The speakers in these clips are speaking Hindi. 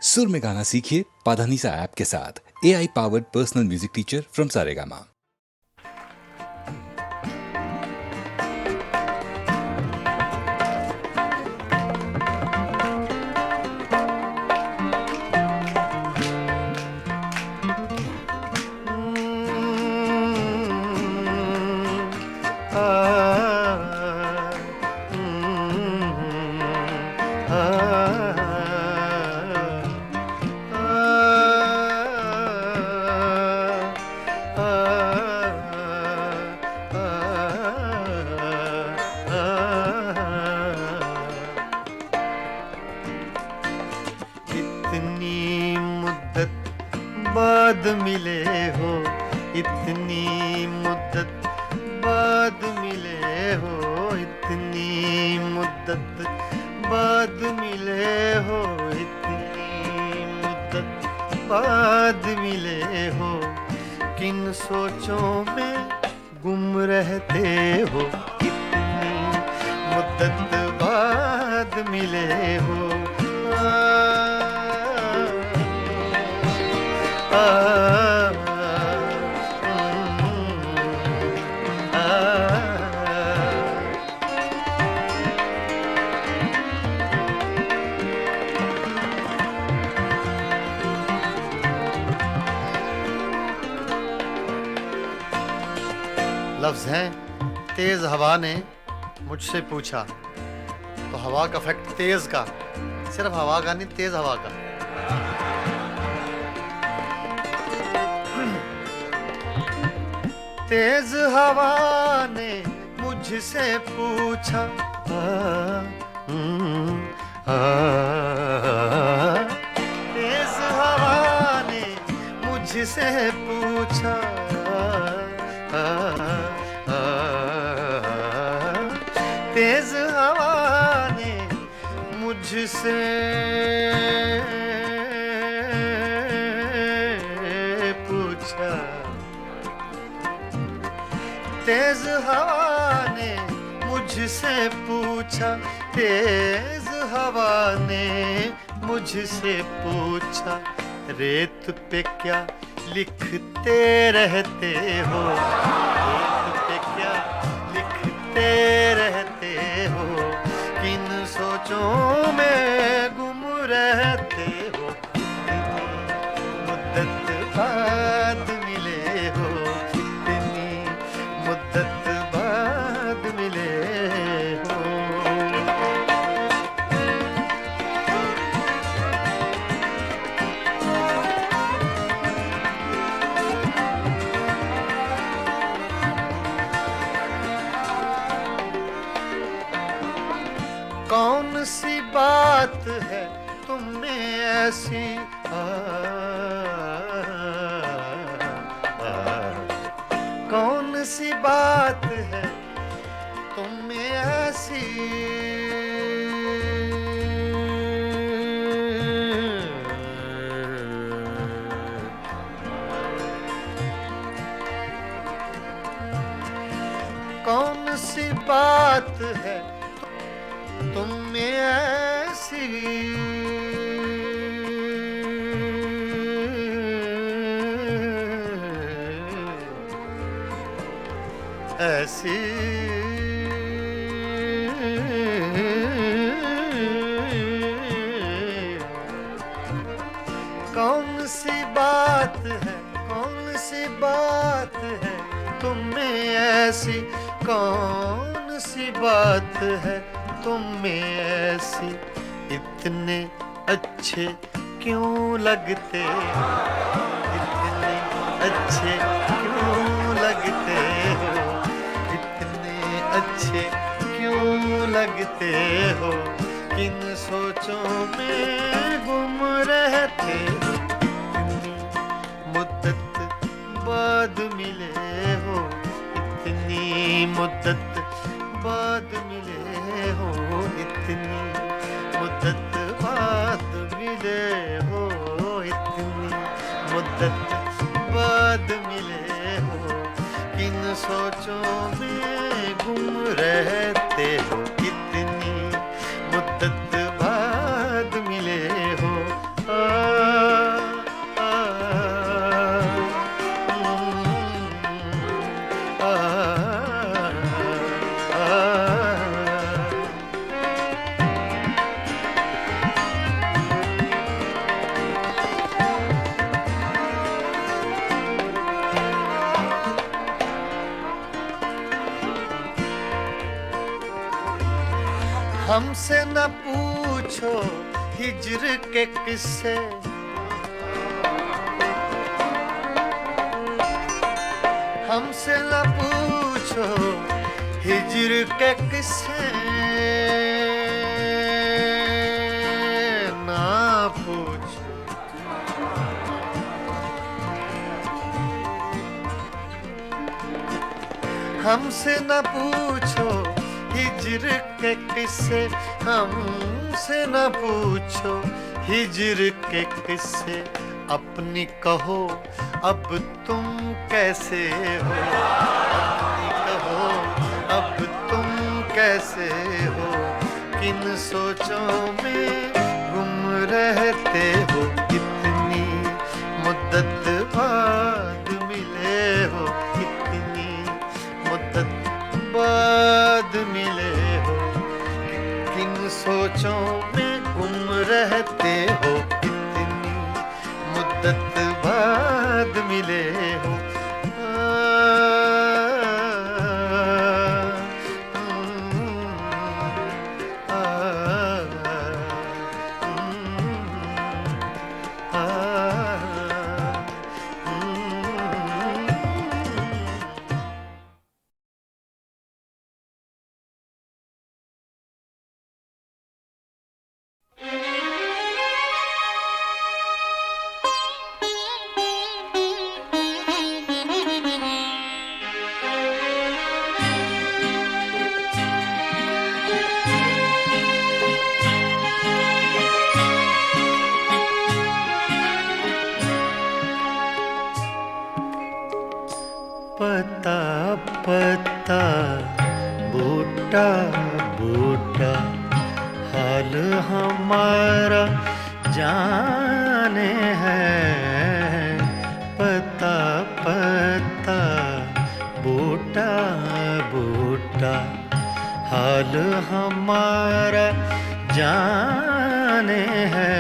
सुर में गाना सीखिए पाधानीसा ऐप के साथ। AI powered personal music teacher from Saregama. इतनी मुद्दत बाद मिले हो, इतनी मुद्दत बाद मिले हो, इतनी मुद्दत बाद मिले हो, इतनी मुद्दत बाद मिले हो। किन सोचों में गुम रहते हो, इतनी मुद्दत बाद मिले हो। लफ्ज़ हैं तेज हवा ने मुझसे पूछा, तो हवा का इफेक्ट तेज का, सिर्फ हवा का नहीं, तेज हवा का। तेज हवा ने मुझसे पूछा, तेज हवा ने मुझसे पूछा, तेज हवा ने मुझसे पूछा, तेज हवा ने मुझसे पूछा, तेज हवा ने मुझसे पूछा, रेत पे क्या लिखते रहते हो, रेत पे क्या लिखते रहते हो, किन सोचों में गुम रहते हो, मुद्दत बाद मिले हो, इतनी मुद्दत बाद मिले हो। कौन सी बात है तुम में ऐसी, कौन सी बात है तुम में ऐसी, कौन सी बात है तुम में ऐसी, ऐसी कौन सी बात है, कौन सी बात है तुम में ऐसी, कौन सी बात है तुम में ऐसी, इतने अच्छे क्यों लगते, इतने अच्छे क्यों लगते हो, इतने अच्छे क्यों लगते हो, किन सोचों में गुम रहते हो, इतनी मुद्दत बाद मिले हो, इतनी मुद्दत बाद मिले हो, इतनी मुद्दत बाद मिले हो, इतनी मुद्दत बाद मिले हो, किन सोचों में गुम रहते हो, इतनी मुद्दत बाद मिले हो। हमसे न पूछो हिज्र के किस्से, हमसे न पूछो हिज्र के किस्से, ना पूछो। हमसे न पूछो हिज्र के किस्से, हमसे न पूछो हिज्र के किस्से। अपनी कहो अब तुम कैसे हो, अपनी कहो अब तुम कैसे हो, किन सोचों में गुम रहते हो, कितनी मुद्दत बाद मिले हो, कितनी मुद्दत बाद मिले हो, किन सोचों में गुम रहते हो, कितनी मुद्दत बाद मिले हो। पता पता बूटा बूटा हाल हमारा जाने है, पता पता बूटा बूटा हाल हमारा जाने है,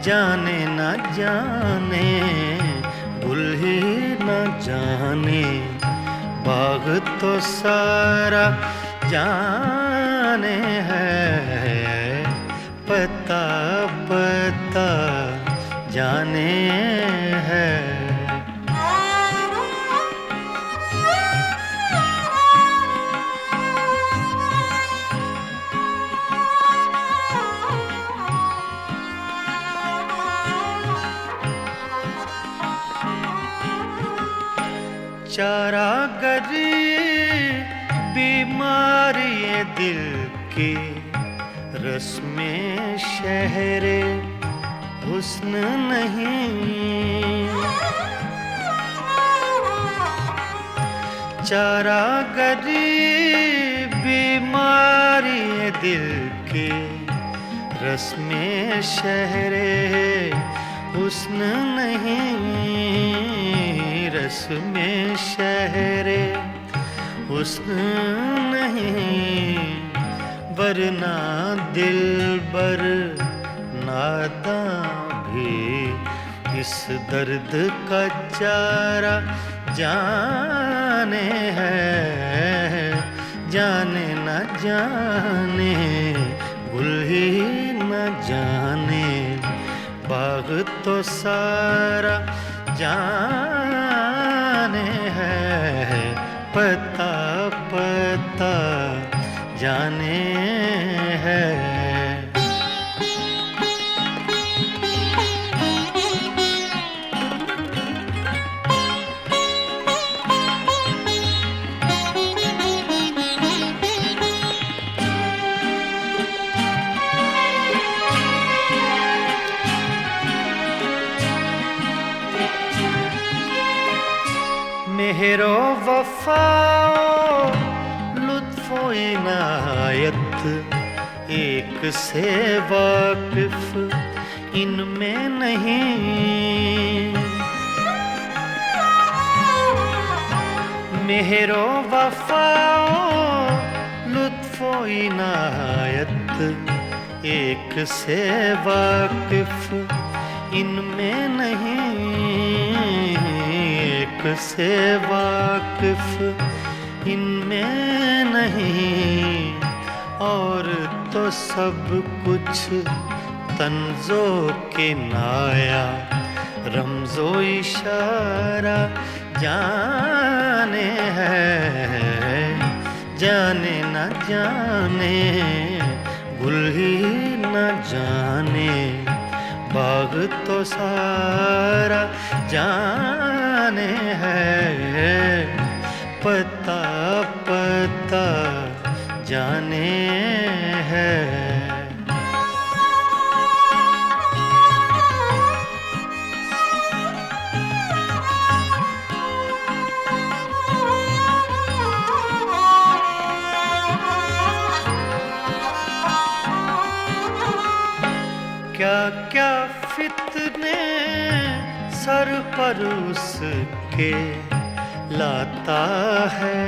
जाने न जाने भूल ही न जाने, बाग तो सारा जाने है, पता पता जाने है। चारागरी बीमारी ये दिल की, रस्में शहरे हुस्न नहीं, चारागरी बीमारी ये दिल की, रस्में शहरे हुस्न नहीं, रस्में शहरे हुस्न नहीं, वरना दिलबर नादां भी इस दर्द का चारा जाने है, जाने न जाने भूल ही न जाने, बाग तो सारा जाने है, पता पता जाने है। मेहरो वफाओ लुत्फो इनायत, एक से वाकिफ इनमें नहीं, मेहरो वफाओ लुत्फो इनायत, एक से वाकिफ इनमें नहीं, एक से वाकिफ इनमें नहीं, और तो सब कुछ तंजो किनाया, रमजो इशारा जाने है, जाने न जाने गुल ही न जाने, बाग तो सारा जाने है, पता पता जाने है। क्या क्या फितने सर पर उसके लाता है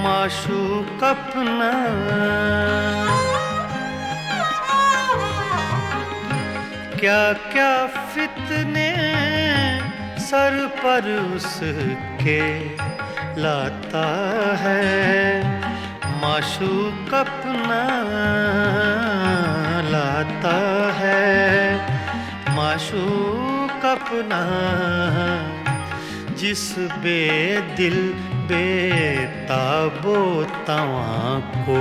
माशूक अपना, क्या क्या फितने सर पर उसके लाता है माशूक अपना, लाता है माशूक अपना, जिस बेदिल बेताबो तवां को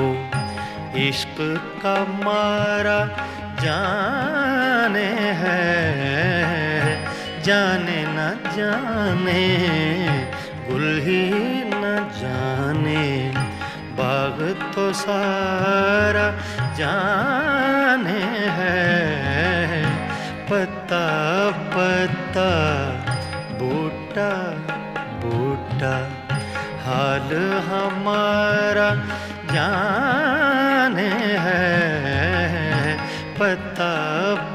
इश्क का मारा जाने है, जाने न जाने गुल ही न जाने, बाग तो सारा जाने है, पता पता बूटा बूटा हाल हमारा जाने है, पता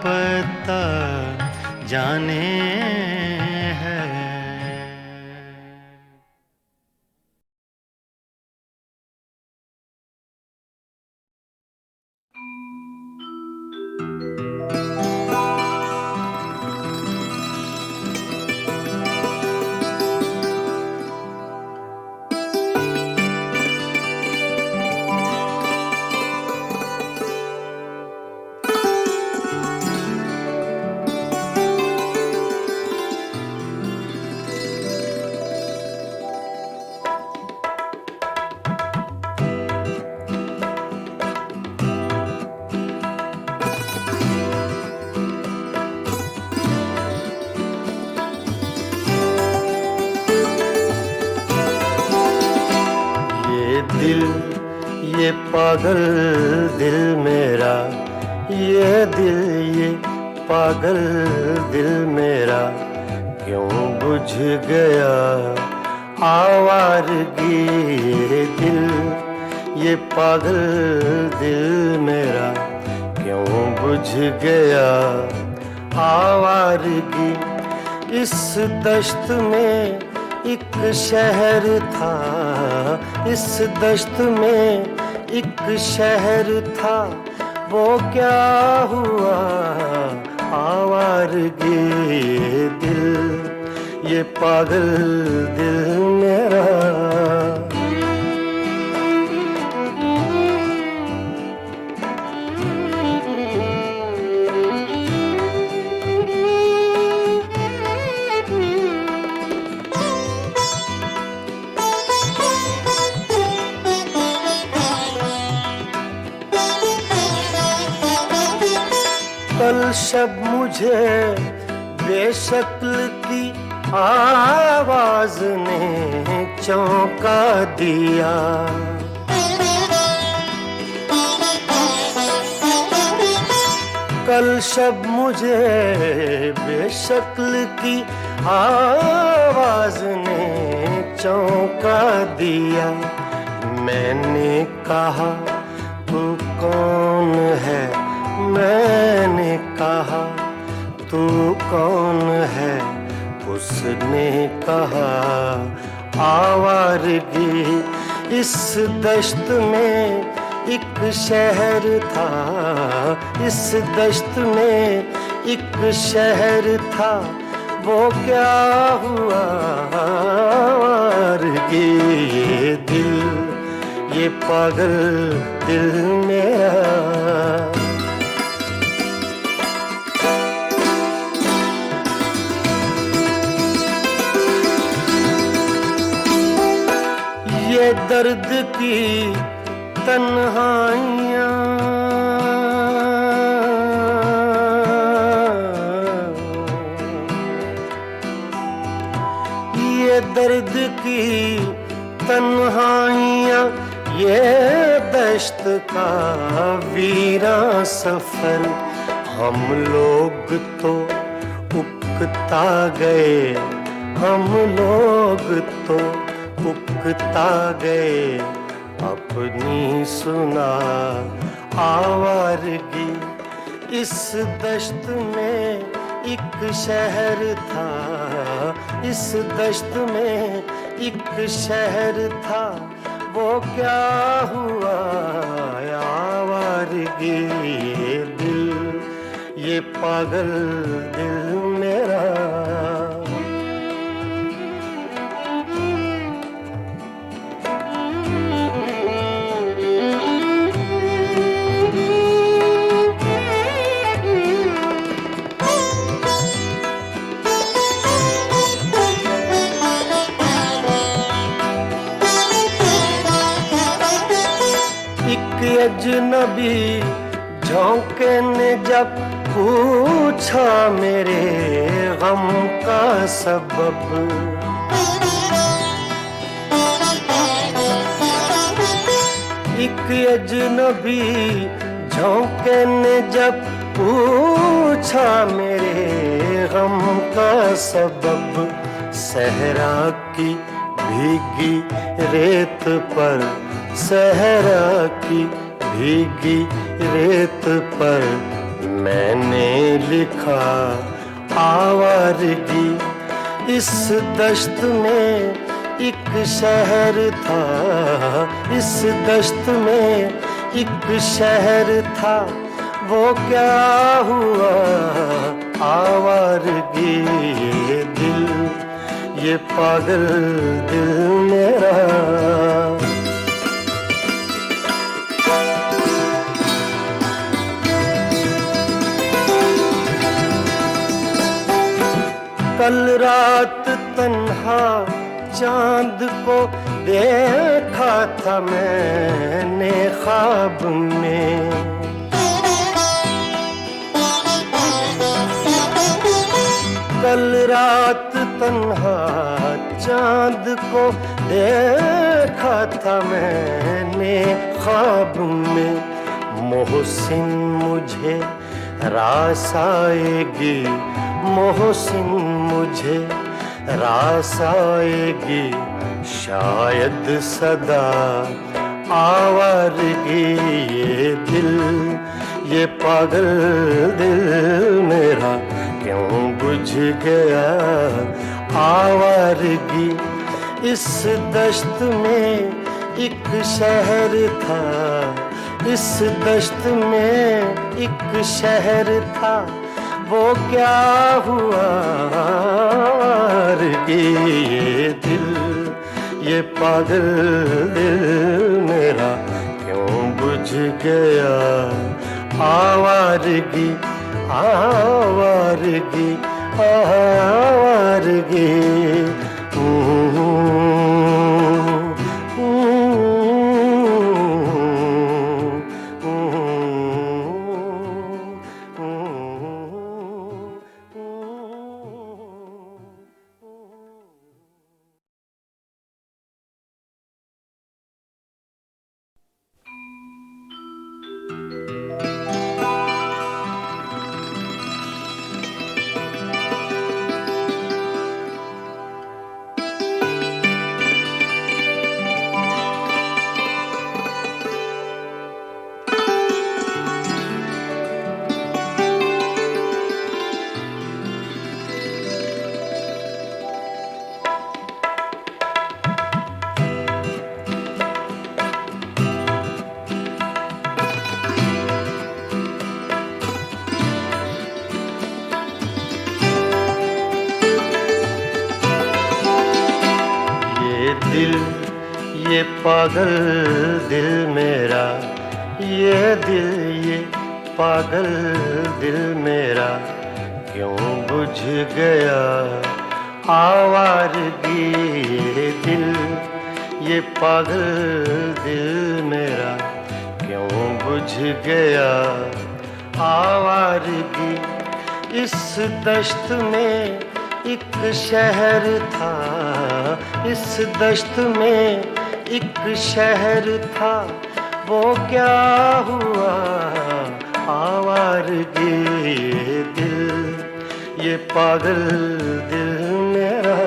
पता जाने है। ये पागल दिल मेरा, ये दिल ये पागल दिल मेरा, क्यों बुझ गया आवारगी। ये दिल ये पागल दिल मेरा, क्यों बुझ गया आवारगी। इस दश्त में एक शहर था, इस दश्त में एक शहर था, वो क्या हुआ आवारगी। ये दिल ये पागल दिल मेरा, कल शब मुझे बेशक्ल की आवाज ने चौंका दिया। कल शब मुझे बेशक्ल की आवाज ने चौंका दिया। मैंने कहा तू कौन है, मैंने कहा तू कौन है, उसने कहा आवारगी। इस दश्त में एक शहर था, इस दश्त में एक शहर था, वो क्या हुआ आवारगी। ये दिल ये पागल दिल मेरा। ये दर्द की तन्हाइयाँ ये दर्द की तन्हाइयाँ ये दश्त का वीरा सफर। हम लोग तो उकता गए, हम लोग तो उकता गए अपनी सुना आवारगी। इस दश्त में एक शहर था, इस दश्त में एक शहर था, वो क्या हुआ आवारगी। ये दिल, ये पागल दिल मेरा। अजनबी झोंके ने जब पूछा मेरे गम का सबब। एक अजनबी झोंके ने जब पूछा मेरे गम का सबब। सहरा की भीगी रेत पर, सहरा की भीगी रेत पर मैंने लिखा आवारगी। इस दश्त में एक शहर था, इस दश्त में एक शहर था, वो क्या हुआ आवारगी। ये दिल, ये पागल दिल मेरा। कल रात तन्हा चांद को देखा था मैंने ख्वाब में। कल रात तन्हा चांद को देखा था मैंने ख्वाब में। मोहसिन मुझे रास आएगी, मोहसिन मुझे रास आएगी, शायद सदा आवारगी। ये दिल, ये पागल दिल मेरा क्यों बुझ गया आवारगी। इस दश्त में एक शहर था, इस दश्त में एक शहर था, वो क्या हुआ आवारगी। ये दिल, ये पागल दिल मेरा क्यों बुझ गया आवारगी। आवारगी, आवारगी। ये पागल दिल मेरा, ये दिल ये पागल दिल मेरा क्यों बुझ गया। आवारगी ये दिल, ये पागल दिल मेरा क्यों बुझ गया। आवारगी इस दश्त में एक शहर था, इस दश्त में एक शहर था, वो क्या हुआ। आवारगी ये दिल, ये पागल दिल मेरा।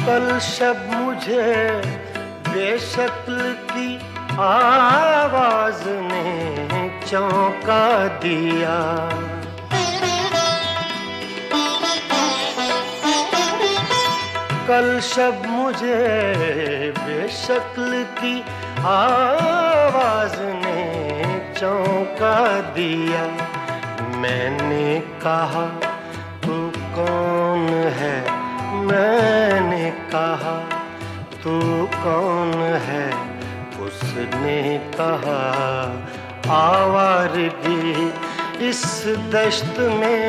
कल शब मुझे बेशक्ल की आवाज ने चौंका दिया। कल शब मुझे बेशक्ल की आवाज ने चौंका दिया। मैंने कहा तू कौन है, मैंने कहा तू कौन है। उसने कहा आवारगी इस दश्त में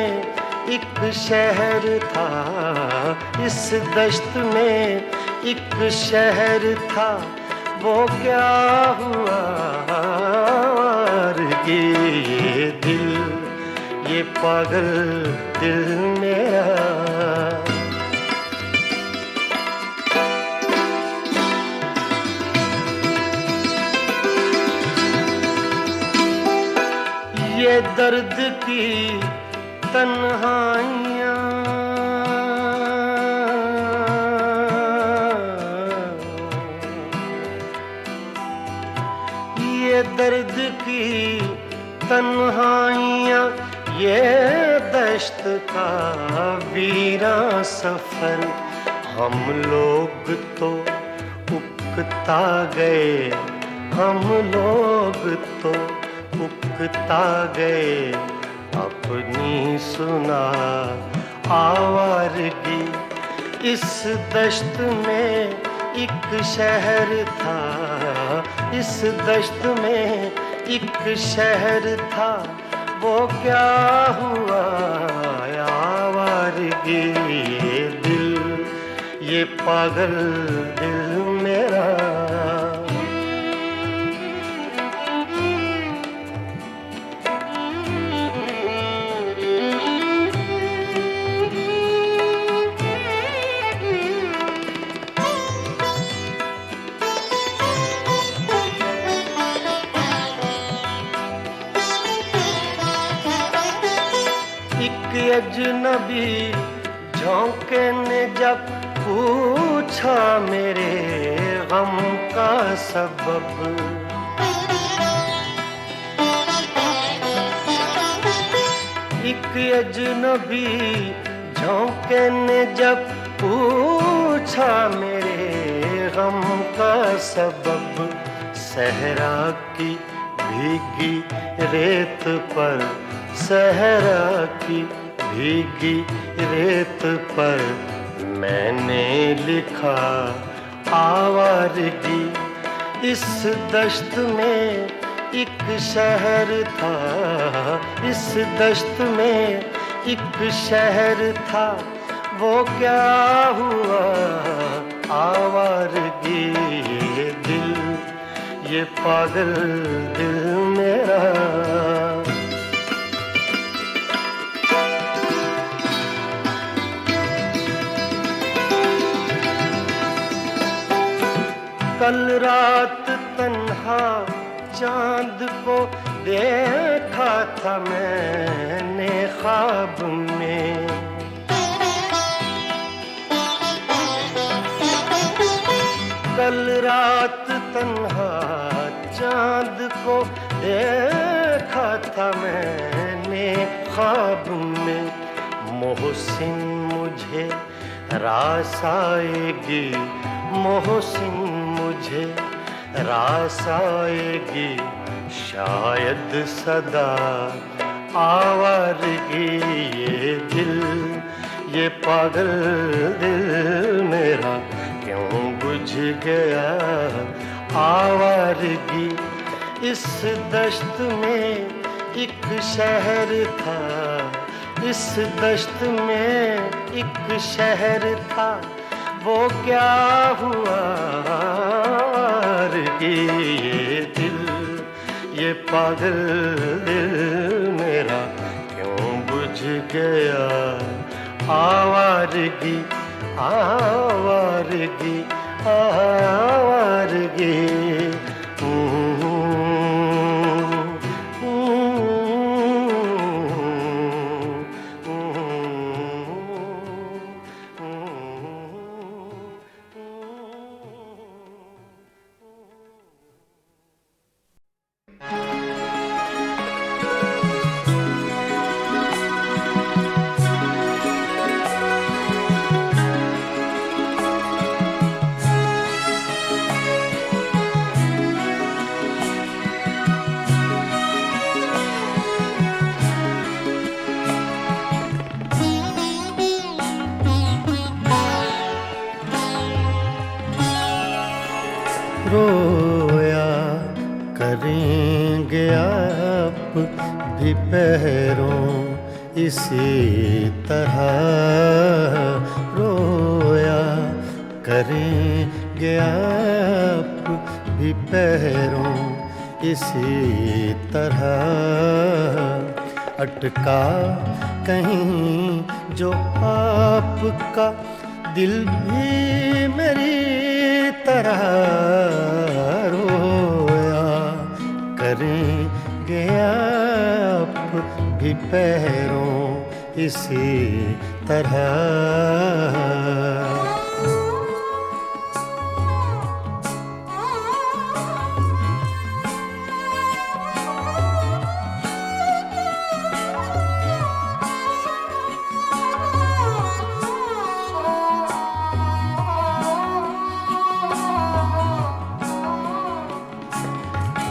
एक शहर था, इस दश्त में एक शहर था, वो क्या हुआ। आवारगी ये दिल, ये पागल दिल मेरा। ये दर्द की तन्हाइयाँ, ये दर्द की तन्हाइयाँ, ये दश्त का वीरा सफर। हम लोग तो उकता गए, हम लोग तो उकता गए। अपनी सुना आवारगी इस दश्त में एक शहर था, इस दश्त में एक शहर था, वो क्या हुआ। आवारगी ये दिल, ये पागल दिल मेरा। अजनबी झोंके ने जब पूछा मेरे गम का सबब। एक अजनबी झोंके ने जब पूछा मेरे गम का सबब। सहरा की भीगी रेत पर, सहरा की भीगी रेत पर मैंने लिखा आवारगी इस दश्त में एक शहर था, इस दश्त में एक शहर था, वो क्या हुआ। आवारगी ये दिल, ये पागल दिल मेरा। कल रात तन्हा चांद को देखा था मैंने ख्वाब में। कल रात तन्हा चांद को देखा था मैंने ख्वाब में। मोहसिन मुझे रास आएगी, मोहसिन मुझे रास आएगी, शायद सदा आवारगी। ये दिल, ये पागल दिल मेरा क्यों बुझ गया आवारगी। इस दश्त में एक शहर था, इस दश्त में एक शहर था, वो क्या हुआ आवारगी। ये दिल, ये पागल दिल मेरा क्यों बुझ गया आवारगी, आवारगी, आवारगी। रोया करेंगे आप भी पहरों इसी तरह, रोया करेंगे आप भी पहरों इसी तरह। अटका कहीं जो आपका दिल भी मेरी तरह, रोया करेंगे आप भी पैरों इसी तरह।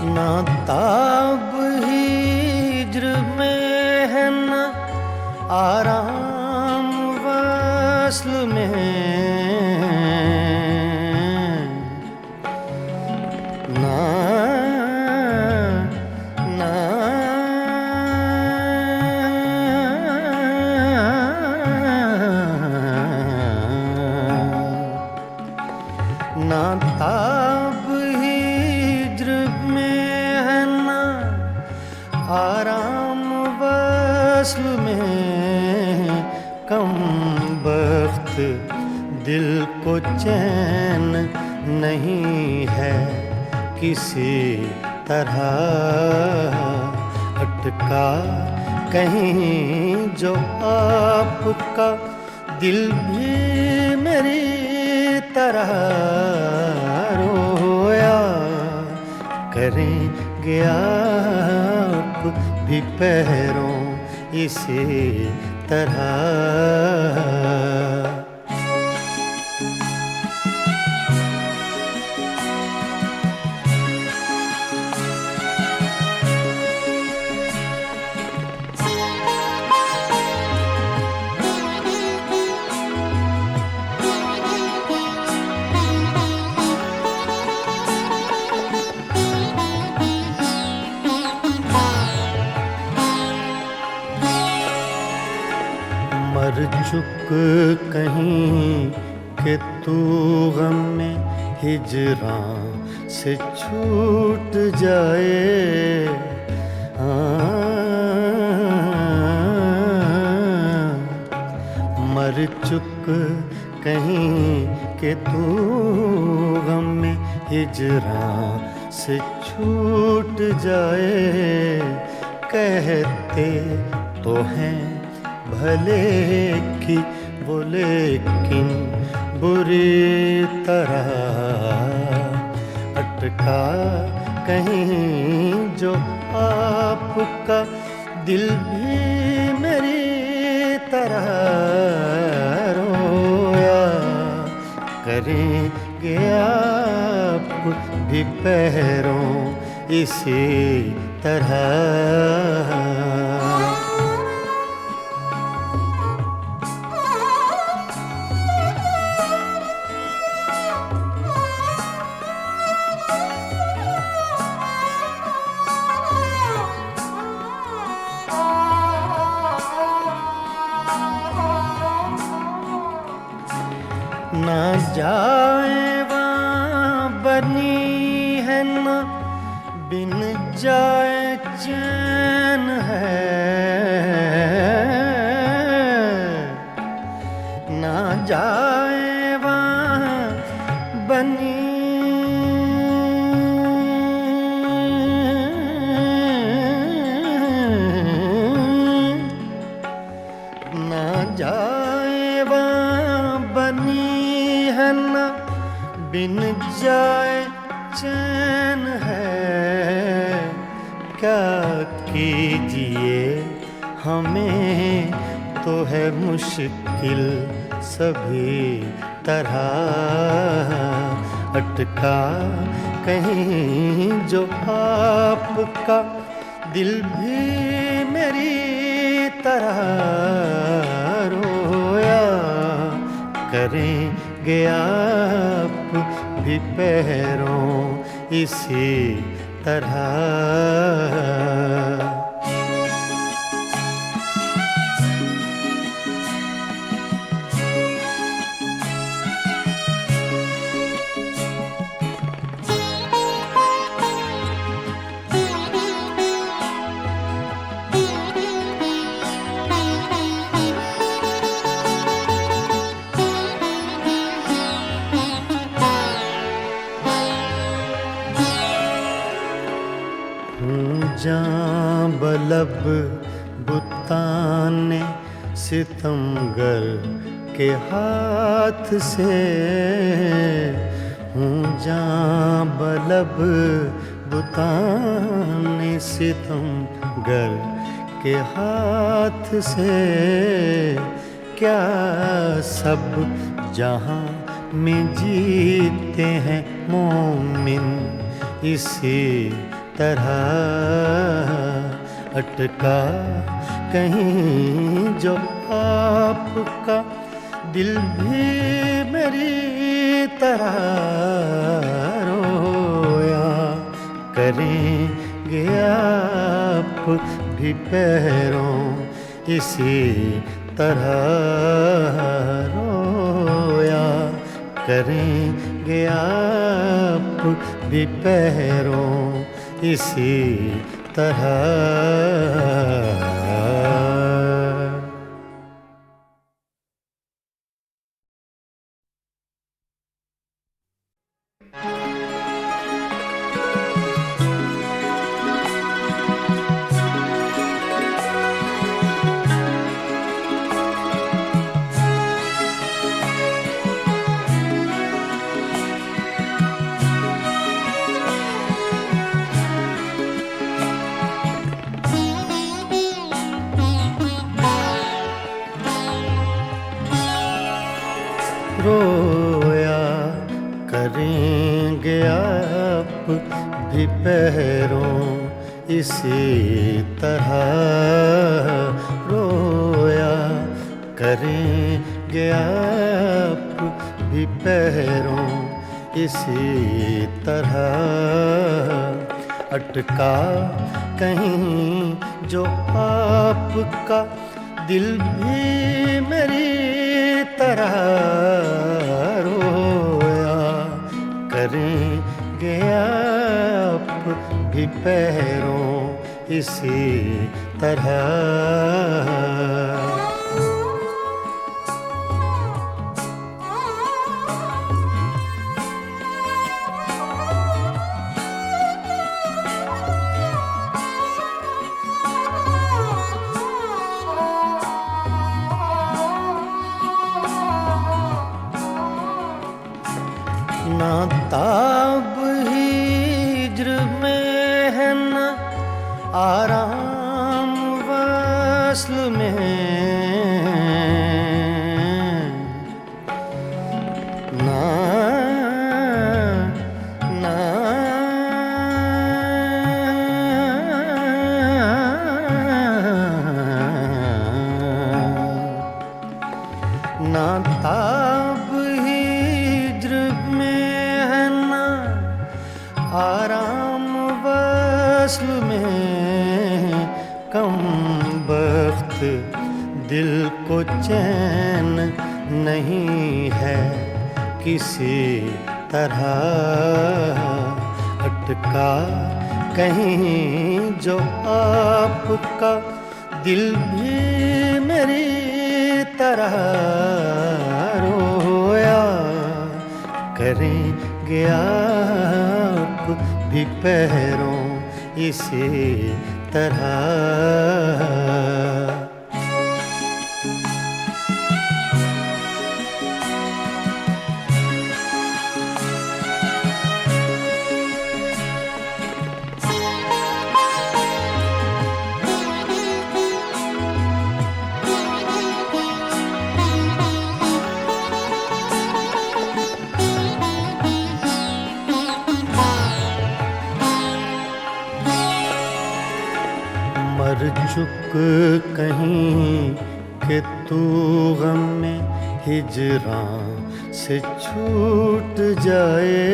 ना ताब हिज्र में है ना आराम वस्ल में, ना ना ना ताब हिज्र आराम वस्ल में, कम बख्त दिल को चैन नहीं है किसी तरह। अटका कहीं जो आपका दिल भी मेरी तरह, रोया करेंगे आप भी पैरों इसी तरह। मर चुक कहीं कि तू गम में हिजरां से छूट जाए। मर चुक कहीं कि तू गम में हिजरां से छूट जाए। कहते तो हैं भले की वो लेकिन बुरी तरह। अटका कहीं जो आपका दिल भी मेरी तरह। तरह रोया करेंगे आप भी पैरों इसी तरह। ना जाए वहाँ बनी है ना बिन जाए चैन है, ना जाए वहाँ बनी ना जाए वहाँ बनी है ना बिन जाए चैन है। क्या कीजिए हमें तो है मुश्किल सभी तरह, अटका कहीं जो आपका दिल भी मेरी तरह रोया करेंगे आप भी पैरों इसी तरह। जां बलब बुताने सितमगर के हाथ से हूँ, जां बलब बुताने सितमगर के हाथ से। क्या सब जहाँ में जीते हैं मोमिन इसी तरह, अटका कहीं जो आपका दिल भी मेरी तरह रोया करेंगे आप भी पैरों इसी तरह रोया करेंगे आप भी पैरों इसी तरह। रोया करेंगे आप भी पैरों इसी तरह रोया करेंगे आप भी पैरों इसी तरह, अटका कहीं जो आपका दिल भी मेरी तरह रोया करेंगे आप भी पैरों इसी तरह। ना ताब हिज्र में है ना आराम वस्ल में, वस्ल में कम बख्त दिल को चैन नहीं है किसी तरह अटका कहीं जो आपका दिल भी मेरी तरह रोया करेंगे आप भी पैरों इसी तरह। मर चुक कहीं कि तू गम में हिजरां से छूट जाए।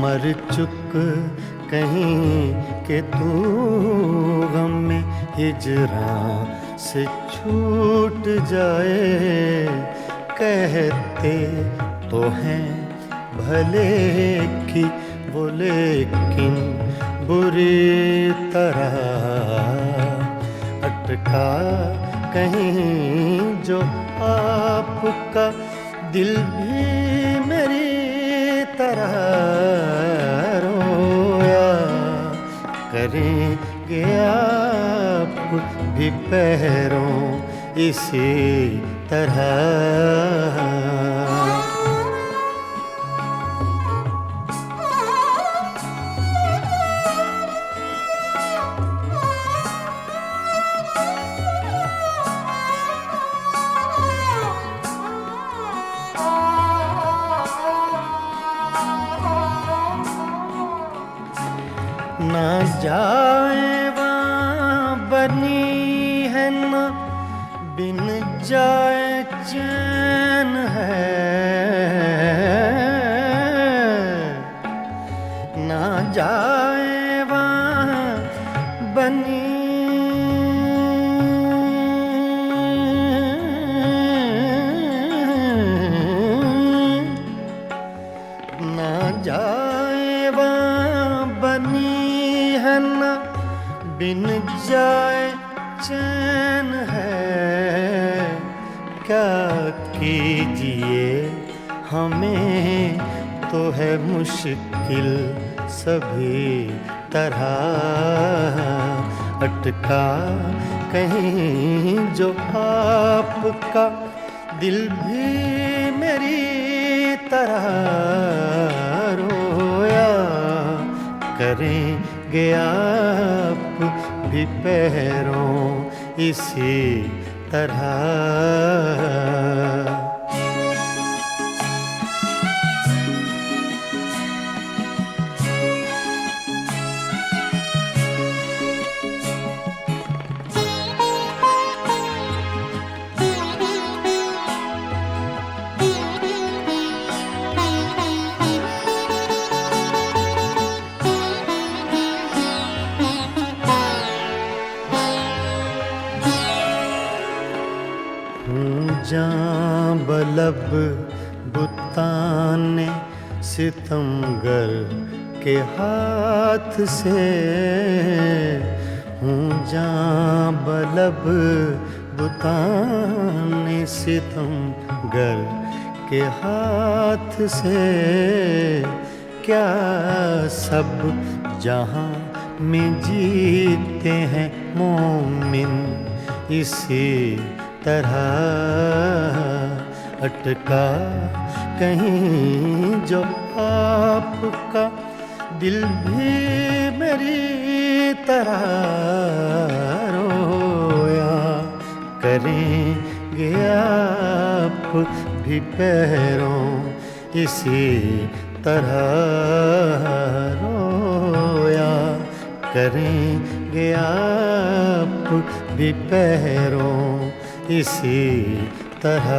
मर चुक कहीं कि तू गम में हिजरां से छूट जाए। कहते तो हैं भले की वो लेकिन बुरी तरह अटका कहीं जो आपका दिल भी मेरी तरह रोया करेंगे आप भी पैरों इसी तरह। ना जाए वहाँ बनी है ना बिन जाए चैन है। ना जाए वहाँ बनी ना जाए वहाँ बनी है ना बिन जाए चैन है। क्या कीजिए हमें तो है मुश्किल सभी तरह अटका कहीं जो आपका दिल भी मेरी तरह रोया करेंगे आप भी पैरों इसी तरह। जां बलब बुताने सितमगर के हाथ से हूँ जां बलब बुताने सितमगर के हाथ से। क्या सब जहाँ में जीते हैं मोमिन इसी तरह अटका कहीं जो आपका दिल भी मेरी तरह रोया करेंगे आप भी पैरों इसी तरह रोया करेंगे आप भी पैरों इसी तरह।